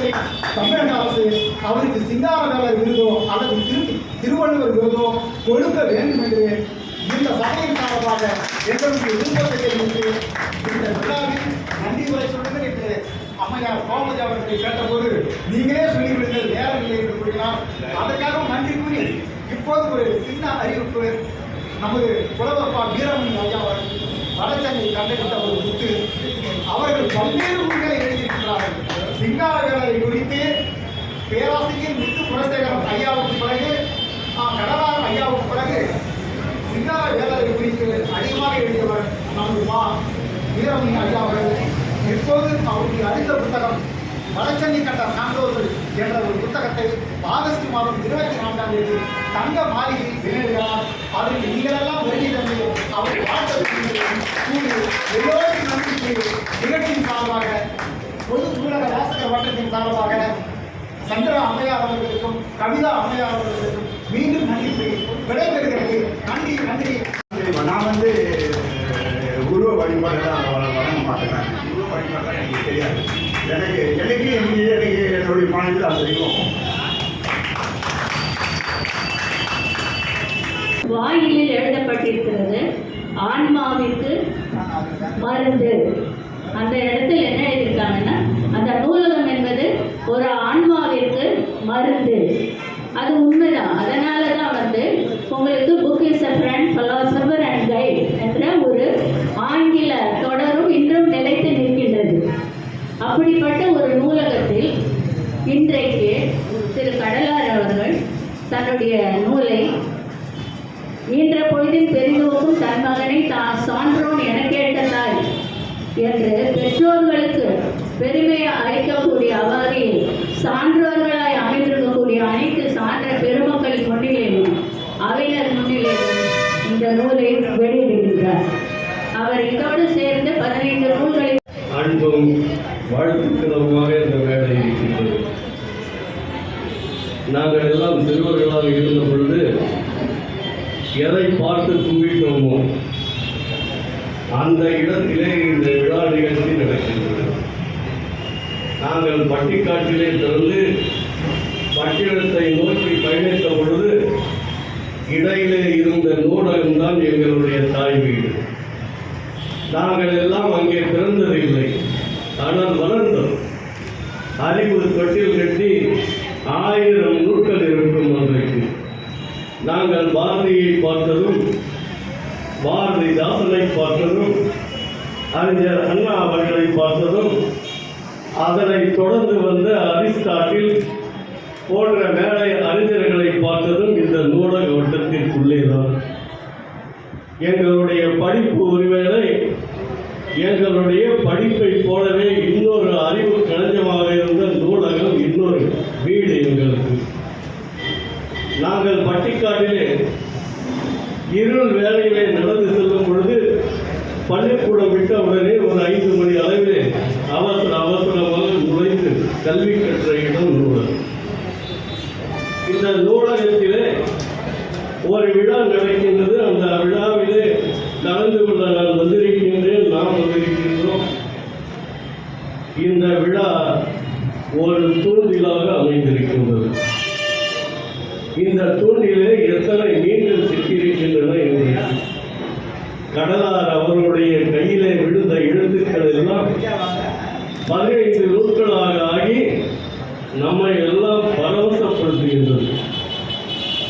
ஒருவேளை தமிழக அரசு அவருக்கு சிங்காரவேலர் விருதோ அல்லது திருவள்ளுவர் விருதோ கொடுக்க வேண்டும் என்று இந்த சபையின் சார்பாக எங்களுக்கு விருப்பத்தை தெரிவித்து இந்த விழாவில் நன்றி உரை சொல்லுங்கள் என்று அம்மையார் கோமதி அவர்களை கேட்டபோது நீங்களே சொல்லிவிடுங்கள் நேரமில்லை என்று கூறினார். அதற்காக நன்றி கூறி இப்போது ஒரு சின்ன அறிவிப்பு. நமது புலவர்பா வீரமணி ஐயா அவர்கள் வடசென்னை கண்டுகிட்ட ஒரு புத்து அவர்கள் பல்வேறு நூல்களை எழுதியிருக்கிறார்கள். சிங்காரவேலரை குறித்து பேராசிரியர் முத்து குலசேகரன் ஐயாவுக்கு பிறகு கடலார் ஐயாவுக்கு பிறகு சிங்காரவேலரை குறித்து அதிகமாக எழுதியவர் நமது வீரமணி ஐயா அவர்கள். இப்போது அவருடைய அடுத்த புத்தகம் வடசென்னை கண்ட சான்றோர்கள் என்ற ஒரு புத்தகத்தை ஆகஸ்ட் மாதம் 24ஆம் தேதி தங்க மாளிகையில் வெளியிடுகிறார். அதற்கு நீங்களெல்லாம் வெளியே தந்து அவர் எல்லோரும் நம்பிக்கை நிகழ்ச்சியின் சார்பாக பொது ஊடக வாசகர் வட்டத்தின் சார்பாக சந்திரா அம்மையார் அவர்களுக்கும் கவிதா அம்மையார் அவர்களுக்கும் மீண்டும் நன்றி விடைபெறுகிறது. நன்றி நன்றி. நான் உருவ வழிபாடுதான் வழங்க மாட்டேன். உருவ வழிபாடுதான் எனக்கு தெரியாது. எனக்கு என்னுடைய மாநிலத்தில் அது தெரியும். வாயிலில் எழுதப்பட்டிருக்கிறது ஆன்மாவிற்கு மருந்து. அந்த இடத்துல என்ன எழுதியிருக்காங்கன்னா அந்த நூலகம் என்பது ஒரு ஆன்மாவிற்கு மருந்து. அது உண்மைதான். அதனால தான் உங்களுக்கு book is a friend philosopher and guide என்ற ஒரு ஆங்கில தொடரும் இன்றும் நிலைத்து நிற்கின்றது. அப்படிப்பட்ட ஒரு நூலகத்தில் இன்றைக்கு திரு கடலார் அவர்கள் தன்னுடைய நூலை ஈன்ற பொழுதின் பெரிதோக்கும் தன் மகனை தான் சான்றோன் என கேட்டதாய் என்று பெற்றோர்களுக்கு பெருமையை அளிக்கக்கூடிய வகையில் சான்றோர்களாய் அமைந்திருக்கக்கூடிய அனைத்து சான்ற பெருமக்கள் முன்னிலையிலும் அவையினர் முன்னிலையிலும் இந்த நூலை வெளியிடுகின்றார். அவர் இதோடு சேர்ந்து 15 நூல்களை அன்பும் வாழ்த்துக்கிறதுமாக இந்த வேலை இருக்கின்றது. நாங்கள் எல்லாம் சிறுவர்களாக இருந்த பொழுது எதை பார்த்து கும்பிட்டோமோ அந்த இடத்திலே இந்த விழா நிகழ்ச்சி நடக்கின்றது. நாங்கள் பட்டிக்காட்டிலே திறந்து பட்டினத்தை நோக்கி பயணித்த பொழுது இடையிலே இருந்த நூலகம்தான் எங்களுடைய தாய் வீடு. நாங்கள் எல்லாம் அங்கே பிறந்ததில்லை, ஆனால் வளர்ந்தோம். அறிவு தொட்டில் கட்டி 1000 நூல்கள் இருக்கும். அன்றைக்கு நாங்கள் பாரதியை பார்த்ததும் பாரதிதாசனை பார்த்ததும் அறிஞர் அண்ணா அவர்களை பார்த்ததும் அதனை தொடர்ந்து வந்த அரிஸ்டாட்டில் போன்ற மேலை அறிஞர்களை பார்த்ததும் இந்த நூலக வட்டத்திற்குள்ளேதான். எங்களுடைய படிப்பு ஒருவேளை எங்களுடைய படிப்பை போலவே இன்னொரு அறிவு களஞ்சமாக இருந்த நூலகம் இன்னொரு வீடு எங்களுக்கு. நாங்கள் பட்டிக்காட்டிலே இருள் வேலையிலே நடந்து செல்லும் பொழுது பள்ளிக்கூடம் விட்ட உடனே ஒரு 5 மணி அளவிலே அவசரமாக நுழைந்து கல்வி கற்ற இடம் நூலகம். இந்த நூலகத்திலே ஒரு விழா நடக்கின்றது. அந்த விழாவிலே கலந்து கொள்ள நான் வந்திருக்கின்றேன், நாம் வந்திருக்கின்றோம். இந்த விழா ஒரு தூண்டிலாக அமைந்திருக்கின்றது. இந்த தூண்டிலே எத்தனை மீன்கள் சிக்கியிருக்கின்றன என்று கடலார் அவர்களுடைய கையிலே விழுந்த எழுத்துக்கள் எல்லாம் 15 நூல்களாக ஆகி நம்மை எல்லாம் பரவசப்படுத்துகின்றது.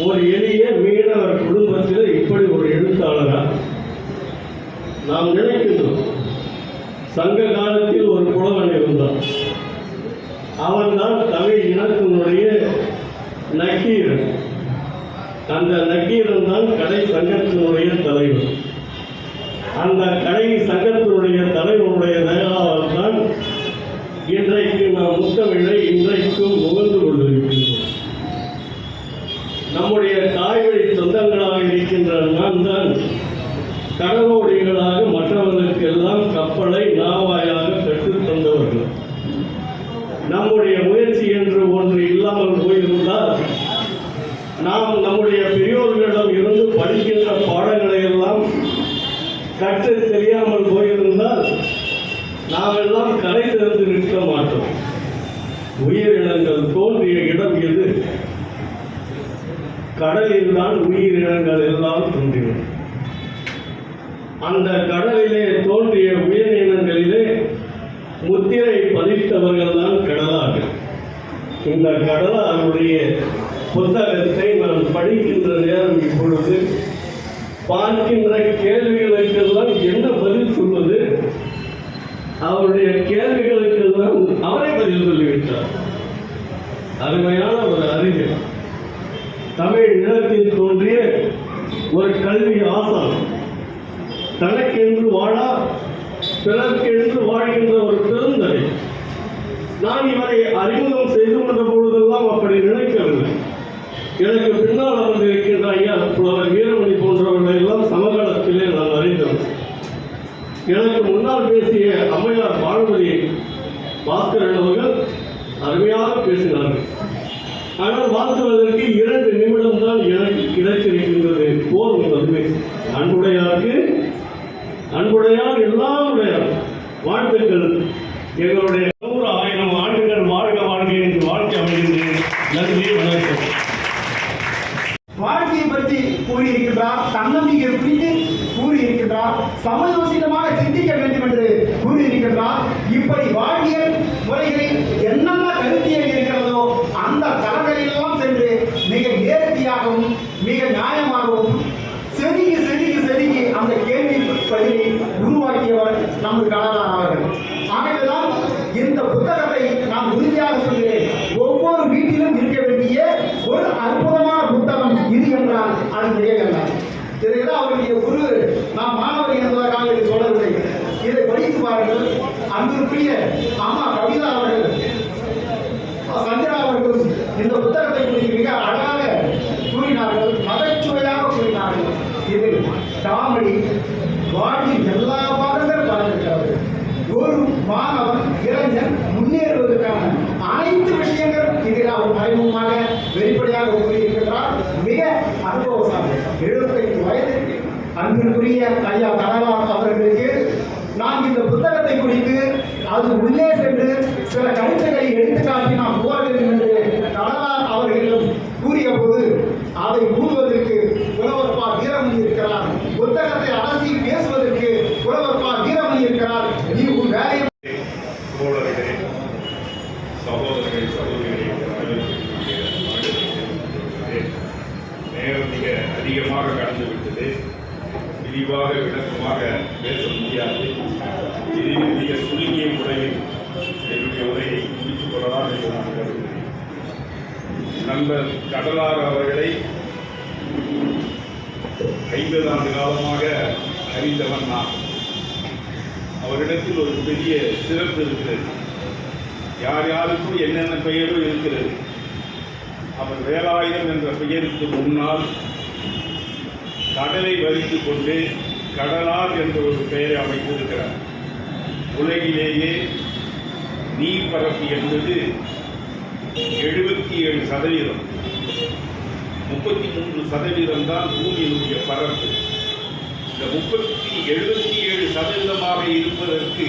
ஒரு எளிய மீனவர் குடும்பத்தில் இப்படி ஒரு எழுத்தாளரா? நாம் நினைக்கின்றோம். சங்க காலத்தில் ஒரு புலவன் இருந்தான். அவன்தான் தமிழ் இனத்தினுடைய நக்கீரன். அந்த நக்கீரன் தான் கடை சங்கத்தினுடைய தலைவர். அந்த கடை சங்கத்தினுடைய தலைவனுடைய தயாரால் தான் இன்றைக்கு நாம் முத்தமிழை இன்றைக்கும் முகந்து கொண்டிருக்கின்றோம். நம்முடைய தாய்வழி சொந்தங்களாக இருக்கின்ற நான் தான் கடலோடிகளாக மற்றவர்களுக்கு எல்லாம் கப்பலை நாவாயாக கற்றுத் தந்தவர்கள். நம்முடைய முயற்சி என்று ஒன்று இல்லாமல் போயிருந்தால் நாம் நம்முடைய பெரியோர்களிடம் இருந்து படிக்கின்ற பாடங்களை எல்லாம் கற்று தெரியாமல் போயிருந்தால் நாம் எல்லாம் கரை திறந்து நிற்க மாட்டோம். உயிரினங்கள் தோன்றிய இடம் எது? கடலில் தான் உயிரினங்கள் எல்லாம் தோன்றின. அந்த கடலிலே தோன்றிய உயிரினங்களிலே முத்திரை பதித்தவர்கள் தான் கடலார்கள். இந்த கடலாருடைய புத்தகத்தை நான் படிக்கின்ற நேரம் இப்பொழுது பார்க்கின்ற கேள்விகளுக்கெல்லாம் என்ன பதில் சொல்வது? அவருடைய கேள்விகளுக்கெல்லாம் அவரே பதில் சொல்லிவிட்டார். அருமையான ஒரு அறிஞர், தமிழ் நிலத்தில் தோன்றிய ஒரு கல்வி ஆசான், தனக்கென்று வாழா பிறர்க்கென்று வாழ்கின்ற ஒரு பெருந்தகை. நான் இவரை அறிமுகம் செய்து கொண்ட பொழுதெல்லாம் அப்படி நினைக்கவில்லை. எனக்கு பின்னால் அமர்ந்திருக்கின்ற ஐயா புலவர் வீரமணி போன்றவர்கள் எல்லாம் சமகாலத்திலே நான் அறிந்தோம். எனக்கு முன்னால் பேசிய அம்மையார் பானுமதி பாஸ்கரன் அவர்கள் அருமையாக பேசினார்கள். ஆனால் வாழ்த்துவதற்கு 2 நிமிடம் தான் எனக்கு கிடைத்திருக்கின்றது. போதும். அதுவே அன்புடையாருக்கு அன்புடையார் எல்லாம் உடையார். வாழ்த்துக்கள். எங்களுடைய 100,000 ஆண்டுகள் வாழ்க வாழ்க என்று வாழ்க்கை அமைகின்றேன். நன்றி, வணக்கம். வாழ்க்கையை பற்றி கூறியிருக்கின்றார், தன்னம்பிக்கை குறித்து கூறியிருக்கின்றார், சமயோசிதமாக சிந்திக்க வேண்டும் என்று கூறியிருக்கின்றார். இப்படி வாழ்வியல் முறைகளில் என்னென்ன கருத்தியல் இருக்கிறதோ அந்த தளங்களிலெல்லாம் சென்று மிக நேர்த்தியாகவும் மிக நியாயமாகவும் செதுக்கி செதுக்கி செதுக்கி அந்த கேள்வி பதிலை உருவாக்கியவர் நமது கடலார் அவர்கள். ஆகவேதான் இந்த புத்தகத்தை நான் உறுதியாக சொல்கிறேன், ஒவ்வொரு வீட்டிலும் இருக்க வேண்டிய ஒரு அற்புதமான புத்தகம் இது என்றால் அது மிகல்ல. இதைதான் அவருடைய குரு, நான் மாணவர் என்பதற்காக இதை சொல்லவில்லை. இதை படித்து பாருங்கள். அன்பிற்குரிய அம்மா கவிதா அவர்கள், சந்திரா அவர்கள் இந்த புத்தகத்தை குறித்து மிக அழகாக கூறினார்கள், நகைச்சுவையாக கூறினார்கள். இது காமெடி, வாழ்வின் எல்லா பாகங்களும் கலந்திருக்கிறது. ஒரு மாணவன் இளைஞன் முன்னேறுவதற்கான அனைத்து விஷயங்கள் இதில் அவர் மறைமுகமாக வெளிப்படையாக கூறியிருக்கிறார். மிக அனுபவசாலி, 75 வயதிற்கு அன்பிற்குரிய ஐயா கடலார் அவர்களுக்கு நான் இந்த புத்தகத்தை குறித்து அது உள்ளே சென்று சில கருத்துக்களை எடுத்துக்காட்டி நாம் கூற வேண்டும் என்று கடலார் அவர்களிடம் கூறிய போது அதை கூறுவதற்கு புலவர் பா வீரமணி இருக்கிறார், புத்தகத்தை அலசி பேசுவதற்கு புலவர் பா வீரமணி இருக்கிறார். நீ உன் வேலையை தோழர்களே, சகோதரர்கள், சகோதரிகளே, நேரம் மிக அதிகமாக கடந்து விட்டது. விரிவாக விளக்கமாக பேச முடியாது. இதில் மிக சுருங்கிய முறையில் என்னுடைய உரையை முடித்துக் கொள்ளலாம் என்று நான் கருதுகிறேன். நண்பர் கடலார் அவர்களை 50 ஆண்டு காலமாக அறிந்தவன் நான். அவரிடத்தில் ஒரு பெரிய சிறப்பு இருக்கிறது. யார் யாருக்கும் என்னென்ன பெயரோ இருக்கிறது. அவர் வேலாயுதம் என்ற பெயருக்கு முன்னால் கடலை வரித்து கொண்டு கடலார் என்ற ஒரு பெயரை அமைத்திருக்கிறார். உலகிலேயே நீர்ப்பரப்பு என்பது 77%, 33% தான் பூமியினுடைய பரப்பு. இந்த 77% இருப்பதற்கு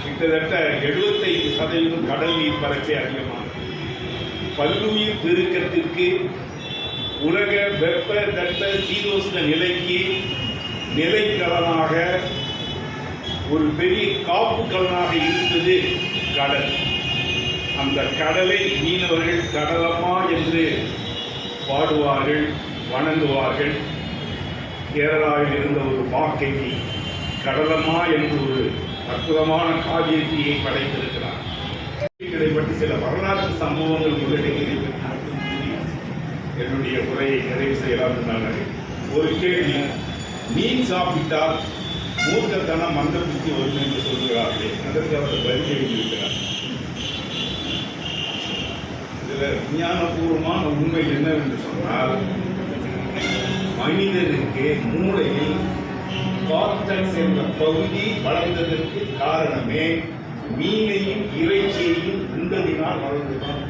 கிட்டத்தட்ட 75% கடல் நீர் பரப்பே அதிகமானது. பல்லுயிர் பெருக்கத்திற்கு உலக வெப்ப தட்ப சீதோஷ்ண நிலைக்கு நிலைக்கலனாக ஒரு பெரிய காப்பு கலனாக இருந்தது கடல். அந்த கடலை மீனவர்கள் கடலம்மா என்று பாடுவார்கள், வணங்குவார்கள். கேரளாவில் இருந்த ஒரு மாக்கைக்கு கடலம்மா என்று ஒரு அற்புதமான காவியத்தையை படைத்திருக்கிறார். இடைப்பட்டு சில வரலாற்று சம்பவங்கள் உள்ளடங்கிய என்னுடைய உரையை நிறைவு செய்யலாம் என்று. ஒரு கேள்வி, மீன் சாப்பிட்டால் மூர்க்கத்தனம் மந்த புத்தி வரும் என்று சொல்கிறார்களே, அதற்கு அவர் பதில் எழுதியிருக்கிறார். இதில் விஞ்ஞானபூர்வமான உண்மை என்னவென்று சொன்னால், மனிதனுக்கு மூளையில் கார்டெக்ஸ் என்ற பகுதி வளர்ந்ததற்கு காரணமே மீனையும் இறைச்சியையும் உண்டதினால் வளர்ந்துதான்.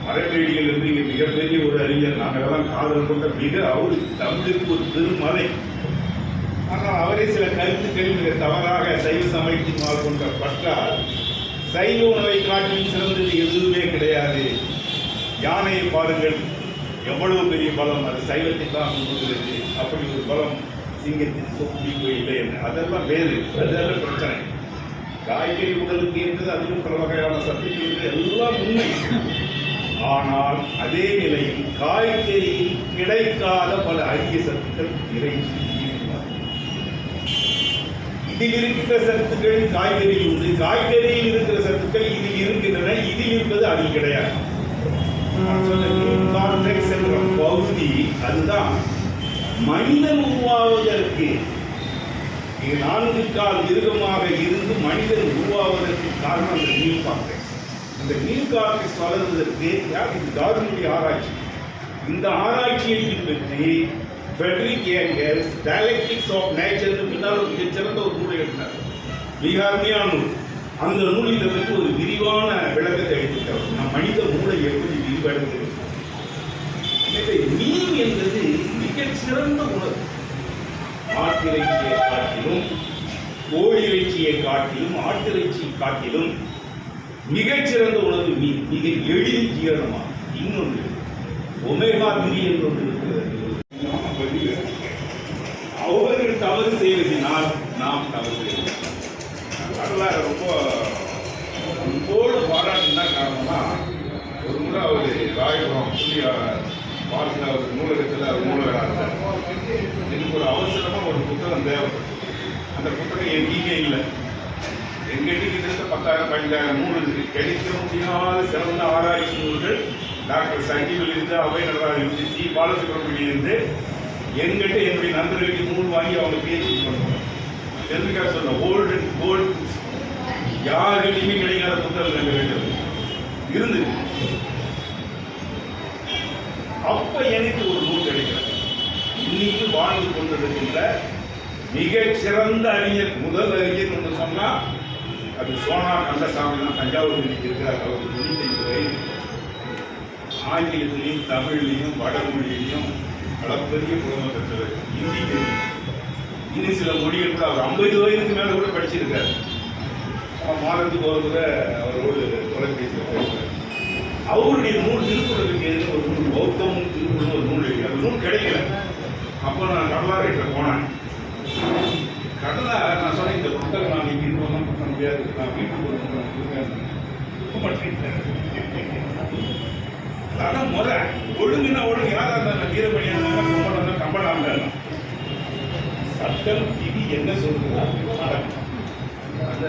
மரவேடிகள் என்று இங்கே மிகப்பெரிய ஒரு அறிஞர், நாங்களெல்லாம் காதல் கொண்ட அவர் தமிழுக்கு ஒரு திருமலை. ஆனால் அவரே சில கருத்துக்கள் மிக தவறாக சைவ சமயத்தினால் கொண்ட பற்றால் சைவ உணவை காட்டிலும் சிறந்தது எதுவுமே கிடையாது. யானையை பாருங்கள், எவ்வளவு பெரிய பலம், அது சைவத்தை தான் சொல்லுகிறது. அப்படி ஒரு பலம் சிங்கத்தின் சொப்பிக்கோ இல்லை என்று, அதெல்லாம் வேறு, அதெல்லாம் பிரச்சனை. காய்கறி உடலுக்கு இருக்கிறது, அதிலும் பல வகையான சத்துக்கள் இருக்கிறது, எல்லாம் உண்மை. ஆனால் அதே நிலையில் காய்கறியில் கிடைக்காத பல அரிய சத்துக்கள் இறைச்சி. இதில் இருக்கிற சத்துக்கள் காய்கறியில் உண்டு, காய்கறியில் இருக்கிற சத்துக்கள் இதில் இருக்கின்றன, இதில் இருப்பது அதில் கிடையாது. கார்டெக்ஸ் என்ற பகுதி அதுதான் மனிதன் உருவாவதற்கு, 4 கால் மிருகமாக இருந்து மனிதன் உருவாவதற்கு காரணம் அந்த நீல் கார்டெக்ஸ். இந்த நீல் கார்டெக்ஸ் வளர்வதற்கு இது டார்வினுடைய ஆராய்ச்சி. இந்த ஆராய்ச்சியை பின்பற்றி ஃபெட்ரிக் ஏங்கல்ஸ் டயலெக்டிக்ஸ் ஆஃப் நேச்சர் பின்னால் ஒரு மிகச்சிறந்த ஒரு நூலை எழுதினார். மிக அருமையான நூல். அந்த நூலில் இதை பற்றி ஒரு விரிவான விளக்கத்தை அளித்திருக்கிறார். நம் மனித மூளை எப்படி விரிவடைந்தது. மீன் என்பது மிகச்சிறந்த உணவு. ஆட்டிறைச்சியை காட்டிலும், கோழி இறைச்சியை காட்டிலும், ஆட்டிறைச்சியை காட்டிலும் மிகச்சிறந்த உணவு மீன். மிக எளிதில் ஜீரணமாகும். இன்னொன்று ஒமேகா 3 என்று ஒன்று இருக்கிறது. அவர்கள் தவறு செய்வதனால் நாம் தவறு செய்வோம். வரலாறு ரொம்ப அன்போடு பாராட்டுனா காரணமா, ஒரு முறை அவர் ராயபுரம் வாழ்க்கை அவர் நூலகத்தில் அவர் நூலகராக இருந்தார். எனக்கு ஒரு அவசரமாக ஒரு புத்தகம் தேவைப்படும். அந்த புத்தகம் எங்கேயுமே இல்லை. எங்கிட்ட கிட்டத்தட்ட 10,000 12,000 நூல் இருக்குது. கிடைக்க முடியாத சிறந்த ஆராய்ச்சி நூல்கள் டாக்டர் சஞ்சீவிலிருந்து, அவை நடராஜிலிருந்து, சி பாலசுப்ரமணியிலிருந்து எங்கிட்ட என்னுடைய நண்பர்களுக்கு நூல் வாங்கி அவங்க பேசி பண்ணுவாங்க. எதுக்காக சொல்ல ஓல்டு அண்ட் கோல்டு யாருக்கிட்டையுமே கிடைக்காத புத்தகம் இருந்தது. அப்ப எனக்கு ஒரு நூல் கிடைக்கிறது. இன்னைக்கு வாழ்ந்து கொண்டிருக்கின்ற மிகச் சிறந்த அறிஞர், முதல் அறிஞர் என்று சொன்னா அது சோனா கந்தசாமி தான். தஞ்சாவூர் இருக்கிறார். அவர் 95 வயது. ஆங்கிலத்திலையும் தமிழ்லையும் வடமொழியிலையும் அளப்பெரிய புலமை பெற்றவர். ஹிந்தி தெரியும், இன்னும் சில மொழிகள் கூட. அவர் 50 வயதுக்கு மேலே கூட படிச்சிருக்காரு. மாதத்துக்கு ஒரு முறை அவரோடு தொலைபேசியில் பேசுகிறார். அவருடைய நூல் திருக்குறளுக்கு எதிர்த்து ஒரு நூல், பௌத்தமும் திருக்குறளும் ஒரு நூல் இருக்கு. அந்த நூல் கிடைக்கல. அப்போ நான் கடலாரையில் போனேன். கடலை நான் சொன்னேன், இந்த புத்தகம் நான் இங்கே போனால் பண்ண முடியாது, நான் வீட்டுக்கு அதான் முறை. ஒழுங்குன்னா ஒழுங்கு. யாராக இருந்தாலும் வீரமணியாக கும்பலாக கம்பளாங்க சட்டம் விதி என்ன சொல்றதா அந்த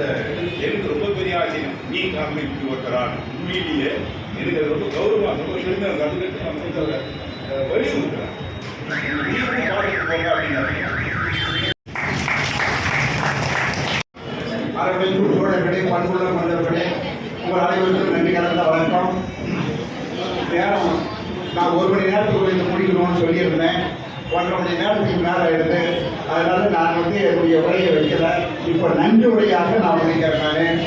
எனக்கு ரொம்ப பெரிய ஆச்சரியம். நீ காரணம் இப்படி ஒருத்தரான் உண்மையிலேயே எனக்கு அது ரொம்ப கௌரவமாக ரொம்ப பெருமை. கண்டுகிட்டு அமைச்சரை வலியுறுத்துறேன். அரவிந்த் தோழர்களே, பண்புள்ள மனிதர்களே, உங்கள் அனைவருக்கும் நன்றி கலந்த வணக்கம். நேரம் நான் 1 மணி நேரத்துக்குள்ள இந்த முடிக்கணும்னு சொல்லியிருந்தேன். 1.5 மணி நேரத்துக்கு மேலே எடுத்து, அதனால நான் என்னுடைய உரையை வைக்கல. இப்போ நன்றி உரையாக நான் முடிக்கிறேன்.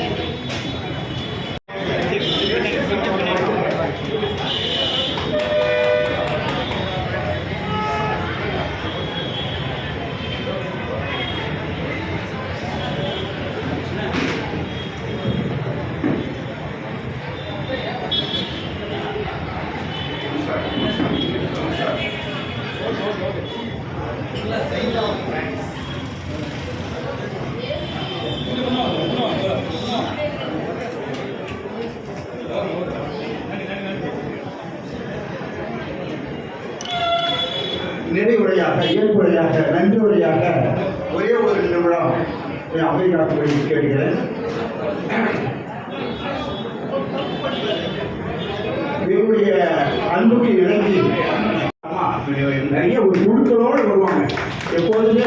நிறைவுரையாக, ஏற்புரையாக, நன்றி உரையாக ஒரே ஒரு நிமிடம் அவை காப்பதை கேட்கிறேன். என்னுடைய அன்புக்கு இறங்கி நிறைய ஒரு குழுக்களோடு வருவாங்க. எப்போதுமே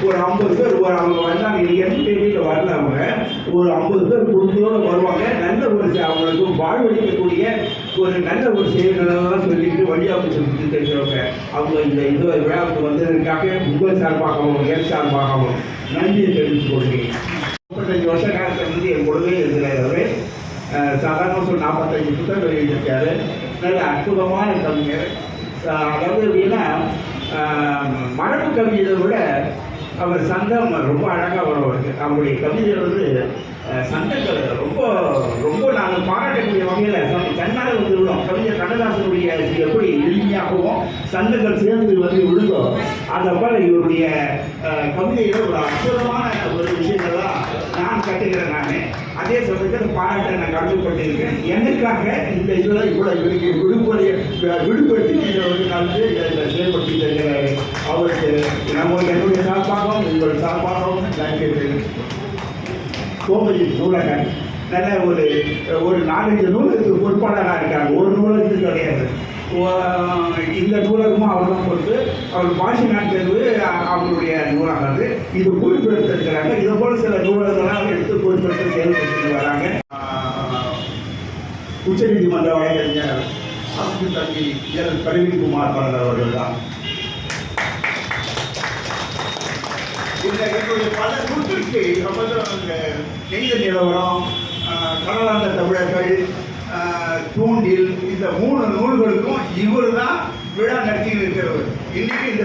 ஒரு 50 பேர் அவங்க வந்தாங்க. இன்னைக்கு என்டிவியில் வரல. அவங்க ஒரு 50 பேர் குழுக்களோடு வருவாங்க. நல்ல ஒரு அவங்களுக்கு வாழ்வழிக்கக்கூடிய ஒரு நல்ல ஒரு செயல்களெல்லாம் சொல்லிட்டு வழியாக சொல்லி தெரிஞ்சவங்க. அவங்க இந்த விழாவுக்கு வந்ததற்காக உங்கள் சார்பாகவும் என் சார்பாகவும் நன்றியை தெரிவித்துக் கொள்கிறேன். 35 வருஷ காலத்தில் என் கூடவே இருக்கிறார். சாதாரண ஒரு 45 புத்தகங்கள் எழுதியிருக்காரு. நல்ல அற்புதமான கவிஞர். அதாவது எப்படின்னா மரபு கவிதை விட அவர் சந்தம் ரொம்ப அழகாக வருவார். அவருடைய கவிதை வந்து சந்தங்கள் ரொம்ப ரொம்ப நாங்கள் பாராட்டக்கூடிய வகையில் கண்ணால் வந்து விடும். கவிஞர் கண்ணதாசனுடைய எப்படி எளிமையாகவும் சந்தங்கள் சேர்ந்து வந்து விழுதோ அதை போல இவருடைய கவிதையில் ஒரு அற்புதமான ஒரு விஷயங்கள்லாம் நான் கற்றுக்கிறேன். நான் அதே சமயத்தில் பாராட்ட நான் கடமைப்பட்டிருக்கேன். எனக்காக இந்த இதில் இவ்வளோ இவருக்கு விடுபடுத்தி நான் செயல்படுத்தி தருகிறார். அவருக்கு நம்ம என்னுடைய சார்பாகவும் உங்கள் சார்பாகவும் நன்றி தெரிவிக்கிறேன். கோமதி நூலகன் நல்ல ஒரு 4-5 நூலகத்துக்கு பொறுப்பாளராக இருக்காங்க. ஒரு நூலகத்துக்கு கிடையாது. இந்த நூலகமும் அவர் தான் பொறுத்து. அவர் பாஷினான் தேர்வு அவருடைய நூலகம் அது. இது பொறுப்பெடுத்திருக்கிறாங்க. இதை போல சில நூலகங்களாக எடுத்து பொறுப்பெடுத்து செயல்படுத்திட்டு வராங்க. உச்சநீதிமன்ற வழக்கறிஞர் அரசு தம்பி எல் பரவிக்குமார் அவர்கள் தான். இந்த என்னுடைய பல நூற்றுக்கு நெய்த நிலவரம், கடலாந்த தமிழர்கள், தூண்டில், இந்த 3 நூல்களுக்கும் இவர் தான் விழா நடத்தி இருக்கிறவர். இன்னைக்கு இந்த